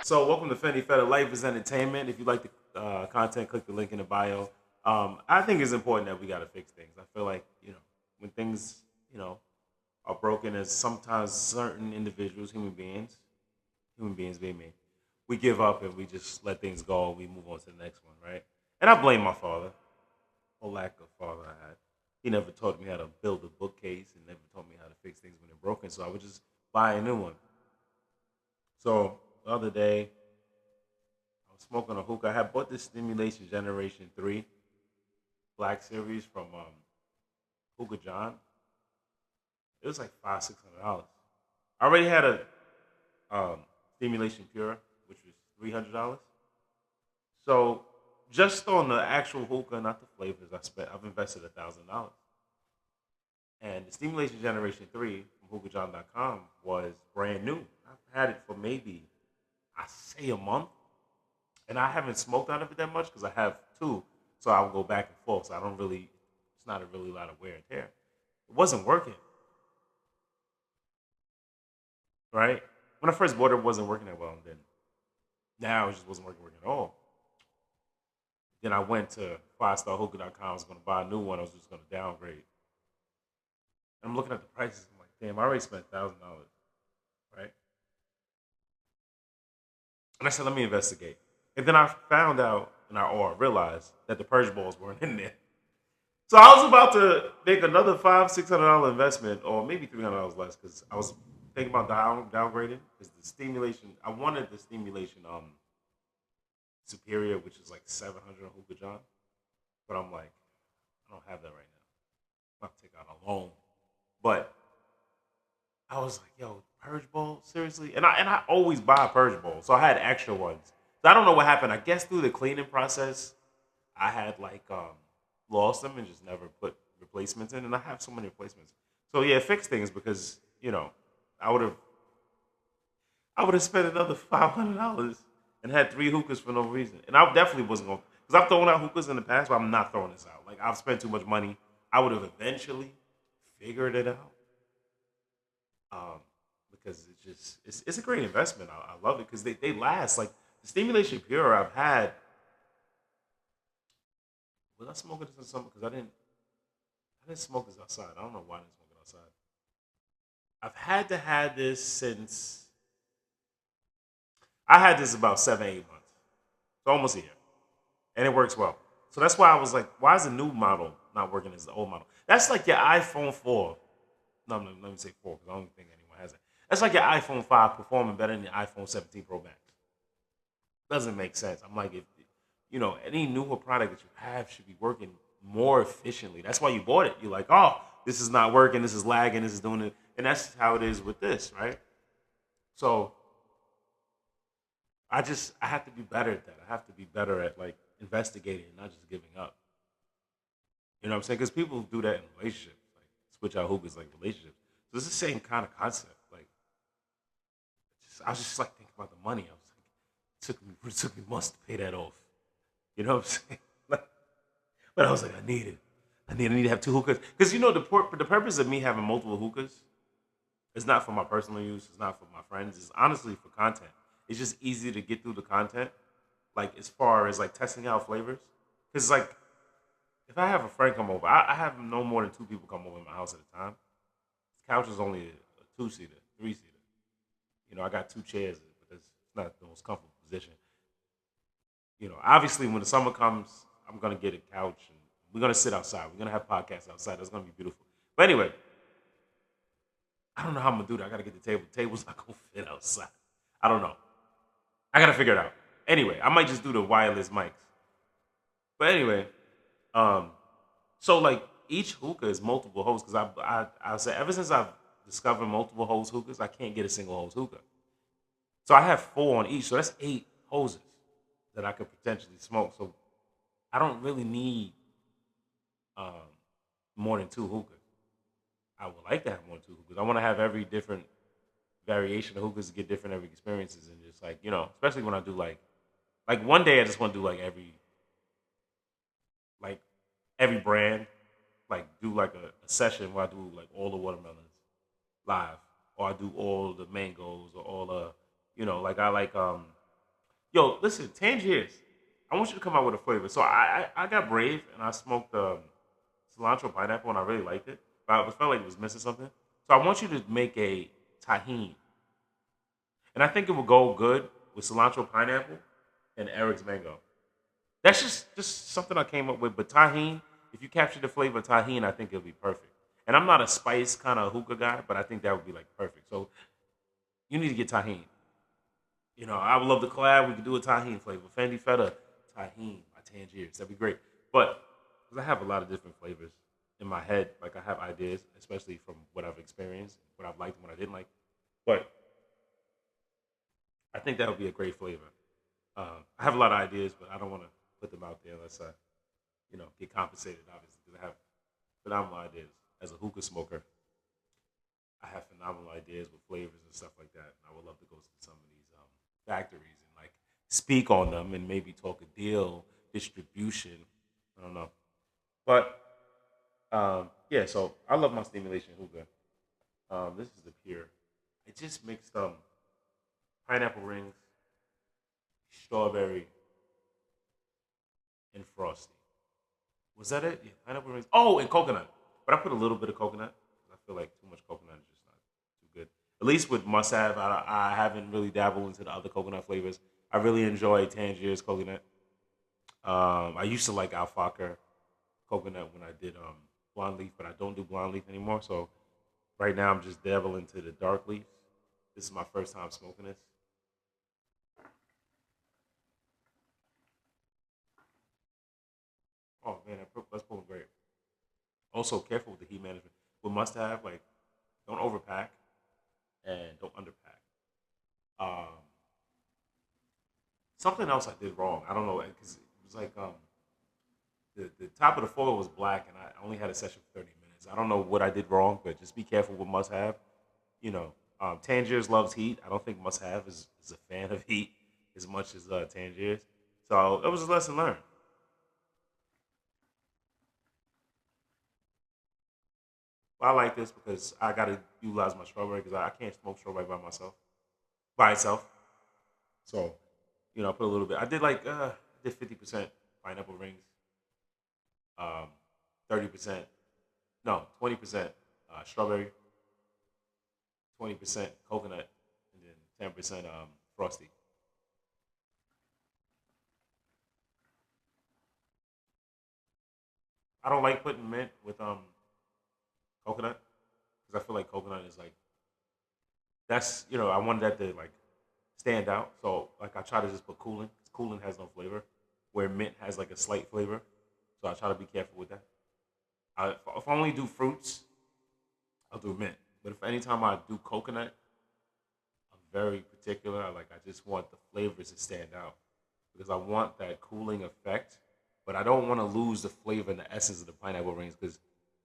So, welcome to Fenty Feta Life is Entertainment. If you like the content, click the link in the bio. I think it's important that we got to fix things. I feel like, when things, are broken, as sometimes certain individuals, human beings being me, we give up and we just let things go and we move on to the next one, right? And I blame my father, or lack of father I had. He never taught me how to build a bookcase and never taught me how to fix things when they're broken. So I would just buy a new one. So the other day, I was smoking a hookah. I had bought this Stimulation Generation 3 Black Series from Hookah John. It was like $600. I already had a Stimulation Pure, which was $300. So just on the actual hookah, not the flavors, I've invested $1,000. And the Stimulation Generation 3 from hookahjohn.com was brand new. I've had it for maybe, I say, a month. And I haven't smoked out of it that much because I have two. So I'll go back and forth. So I don't really, it's not a really lot of wear and tear. It wasn't working, right? When I first bought it, it wasn't working that well. And then now it just wasn't working at all. Then I went to 5starhookah.com. I was going to buy a new one. I was just going to downgrade. And I'm looking at the prices. I'm like, damn, I already spent $1,000, right? And I said, let me investigate. And then I found out, or realized that the purge balls weren't in there. So I was about to make another $500-$600 investment, or maybe $300 less, because I was thinking about downgrading. Because the stimulation, I wanted the stimulation superior, which is like 700 on Hookah John, but I'm like, I don't have that right now. I'm about to take out a loan, but I was like, yo, purge ball, seriously? And I always buy purge balls, so I had extra ones. So I don't know what happened. I guess through the cleaning process, I had like lost them and just never put replacements in, and I have so many replacements. So yeah, fix things because I would have I would have spent another $500 and had three hookahs for no reason, and I definitely wasn't going because I've thrown out hookahs in the past, but I'm not throwing this out. Like I've spent too much money. I would have eventually figured it out. Because it's a great investment. I love it because they last. Like the Stimulation Pure I've had. Was I smoking this in summer? Because I didn't smoke this outside. I don't know why I didn't smoke it outside. I've had to have this since I had this about 7, 8 months. So almost a year. And it works well. So that's why I was like, why is the new model not working as the old model? That's like your iPhone 4. No, let me say 4 because I don't think anyone has it. That's like your iPhone 5 performing better than the iPhone 17 Pro Max. Doesn't make sense. I'm like, if any newer product that you have should be working more efficiently. That's why you bought it. You're like, oh, this is not working. This is lagging. This is doing it, and that's how it is with this, right? So I have to be better at that. I have to be better at like investigating, and not just giving up. You know what I'm saying? Because people do that in relationships, like switch out hookahs like relationships. So it's the same kind of concept. Like, I was just like thinking about the money. I was like, it took me months to pay that off. You know what I'm saying? Like, but I was like, I need it. I need to have two hookahs because the purpose of me having multiple hookahs is not for my personal use. It's not for my friends. It's honestly for content. It's just easy to get through the content. Like as far as like testing out flavors, because like if I have a friend come over, I have no more than two people come over in my house at a time. This couch is only a two-seater, three-seater. I got two chairs because it's not the most comfortable position. Obviously when the summer comes, I'm gonna get a couch and we're gonna sit outside. We're gonna have podcasts outside. That's gonna be beautiful. But anyway, I don't know how I'm gonna do that. I gotta get the table. The table's not gonna fit outside. I don't know. I gotta figure it out. Anyway, I might just do the wireless mics. But anyway, um, so like each hookah is multiple holes because I say ever since I've discovered multiple hose hookahs, I can't get a single hose hookah. So I have four on each, so that's 8 hoses that I could potentially smoke. So I don't really need um, more than two hookahs. I would like to have more than two hookahs. I want to have every different variation of hookahs to get different every experiences and just like especially when I do like one day I just want to do like every brand, like do like a session where I do like all the watermelons live, or I do all the mangoes or all the like I like Yo, listen, Tangiers. I want you to come out with a flavor. So I got brave and I smoked cilantro pineapple and I really liked it. But I felt like it was missing something. So I want you to make a tahine. And I think it would go good with cilantro pineapple and Eric's mango. That's just something I came up with. But tahine, if you capture the flavor of tahine, I think it'll be perfect. And I'm not a spice kind of hookah guy, but I think that would be like perfect. So you need to get tahine. You know, I would love to collab. We could do a tahine flavor. Fendi Feta, tahine by Tangiers. That'd be great. But because I have a lot of different flavors in my head, like I have ideas, especially from what I've experienced, what I've liked and what I didn't like. But I think that would be a great flavor. I have a lot of ideas, but I don't want to put them out there unless I, get compensated, obviously, because I have phenomenal ideas. As a hookah smoker, I have phenomenal ideas with flavors and stuff like that. And I would love to go to some of these factories and like speak on them and maybe talk a deal, distribution. I don't know. But yeah, so I love my stimulation hookah. This is the pure. I just mixed pineapple rings, strawberry, and frosty. Was that it? Yeah, pineapple rings. Oh, and coconut. But I put a little bit of coconut. I feel like too much coconut is just not too good. At least with must have, I haven't really dabbled into the other coconut flavors. I really enjoy Tangier's coconut. I used to like alfalfa coconut when I did blonde leaf, but I don't do blonde leaf anymore. So right now I'm just dabbling into the dark leaf. This is my first time smoking this. Oh man, that's pulling great. Also, careful with the heat management. With must have, like, don't overpack and don't underpack. Um, Something else I did wrong. I don't know because it was like the top of the foil was black and I only had a session for 30 minutes. I don't know what I did wrong, but just be careful with must have. You know, Tangiers loves heat. I don't think must have is a fan of heat as much as Tangiers. So it was a lesson learned. But I like this because I got to utilize my strawberry because I can't smoke strawberry by itself. So I put a little bit. I did like I did 50% pineapple rings, 30%, no, 20% strawberry, 20% coconut, and then 10% frosty. I don't like putting mint with coconut because I feel like coconut is like that's I wanted that to like stand out. So like I try to just put cooling. 'Cause cooling has no flavor, where mint has like a slight flavor. So I try to be careful with that. If I only do fruits, I'll do mint. But if anytime I do coconut, I'm very particular. I just want the flavors to stand out because I want that cooling effect, but I don't want to lose the flavor and the essence of the pineapple rings. Because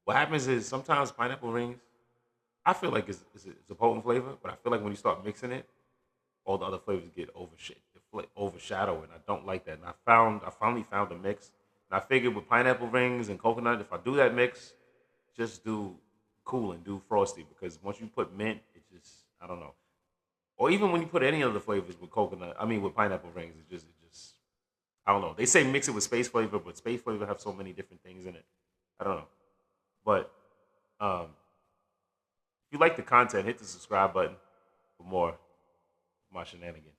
what happens is sometimes pineapple rings, I feel like it's a potent flavor, but I feel like when you start mixing it, all the other flavors get overshadowed, and I don't like that. And I finally found a mix, and I figured with pineapple rings and coconut, if I do that mix, just do cool and do frosty because once you put mint, it just I don't know. Or even when you put any of the flavors with coconut, I mean with pineapple rings, it just I don't know. They say mix it with space flavor, but space flavor have so many different things in it. I don't know. But um, if you like the content, hit the subscribe button for more of my shenanigans.